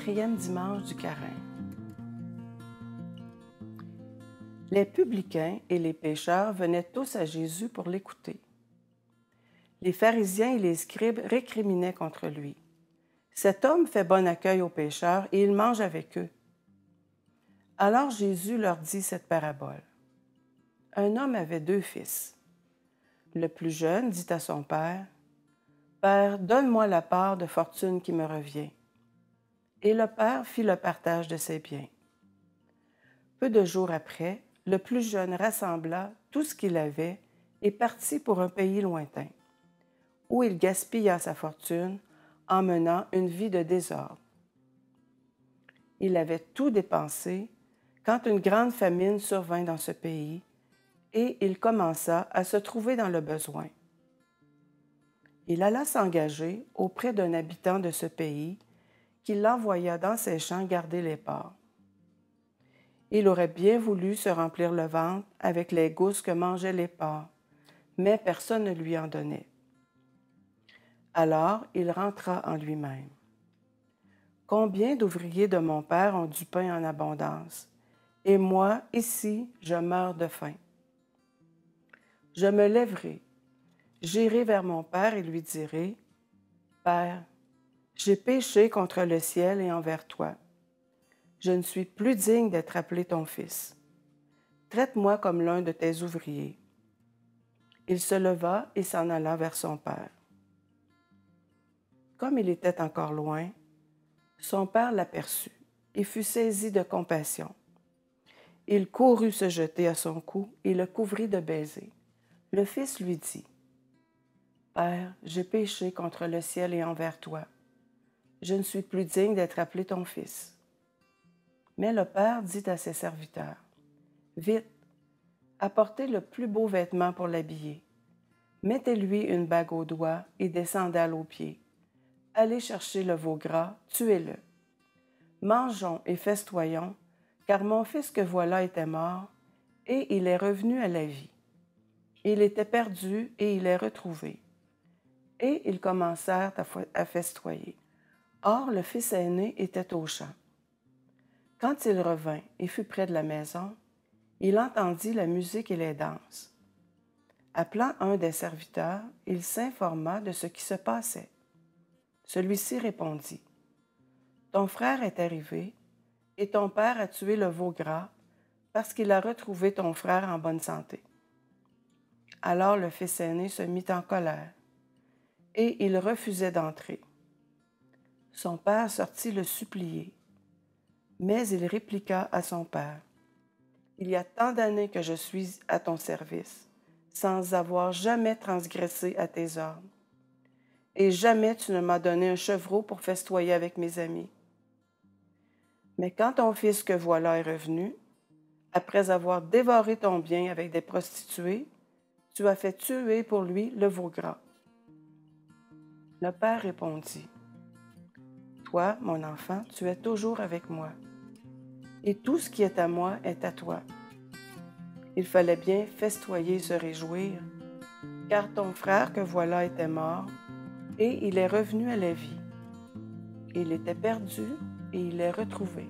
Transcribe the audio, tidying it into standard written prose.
quatrième dimanche du Carême. Les publicains et les pécheurs venaient tous à Jésus pour l'écouter. Les pharisiens et les scribes récriminaient contre lui. Cet homme fait bon accueil aux pécheurs et il mange avec eux. Alors Jésus leur dit cette parabole. Un homme avait 2 fils. Le plus jeune dit à son père, « Père, donne-moi la part de fortune qui me revient. » Et le père fit le partage de ses biens. Peu de jours après, le plus jeune rassembla tout ce qu'il avait et partit pour un pays lointain, où il gaspilla sa fortune en menant une vie de désordre. Il avait tout dépensé quand une grande famine survint dans ce pays et il commença à se trouver dans le besoin. Il alla s'engager auprès d'un habitant de ce pays qui l'envoya dans ses champs garder les porcs. Il aurait bien voulu se remplir le ventre avec les gousses que mangeaient les porcs, mais personne ne lui en donnait. Alors il rentra en lui-même. « Combien d'ouvriers de mon père ont du pain en abondance, et moi, ici, je meurs de faim. Je me lèverai, j'irai vers mon père et lui dirai, « Père, j'ai péché contre le ciel et envers toi. Je ne suis plus digne d'être appelé ton fils. Traite-moi comme l'un de tes ouvriers. » Il se leva et s'en alla vers son père. Comme il était encore loin, son père l'aperçut et fut saisi de compassion. Il courut se jeter à son cou et le couvrit de baisers. Le fils lui dit, « Père, j'ai péché contre le ciel et envers toi. Je ne suis plus digne d'être appelé ton fils. » Mais le père dit à ses serviteurs, « Vite, apportez le plus beau vêtement pour l'habiller. Mettez-lui une bague au doigt et des sandales aux pieds. Allez chercher le veau gras, tuez-le. Mangeons et festoyons, car mon fils que voilà était mort, et il est revenu à la vie. Il était perdu et il est retrouvé. » Et ils commencèrent à festoyer. Or, le fils aîné était aux champs. Quand il revint et fut près de la maison, il entendit la musique et les danses. Appelant un des serviteurs, il s'informa de ce qui se passait. Celui-ci répondit, « Ton frère est arrivé, et ton père a tué le veau gras parce qu'il a retrouvé ton frère en bonne santé. » Alors le fils aîné se mit en colère, et il refusait d'entrer. Son père sortit le supplier, mais il répliqua à son père, « Il y a tant d'années que je suis à ton service, sans avoir jamais transgressé à tes ordres. Et jamais tu ne m'as donné un chevreau pour festoyer avec mes amis. Mais quand ton fils que voilà est revenu, après avoir dévoré ton bien avec des prostituées, tu as fait tuer pour lui le veau gras. » Le père répondit, « Toi, mon enfant, tu es toujours avec moi, et tout ce qui est à moi est à toi. Il fallait bien festoyer et se réjouir, car ton frère que voilà était mort, et il est revenu à la vie. Il était perdu et il est retrouvé. »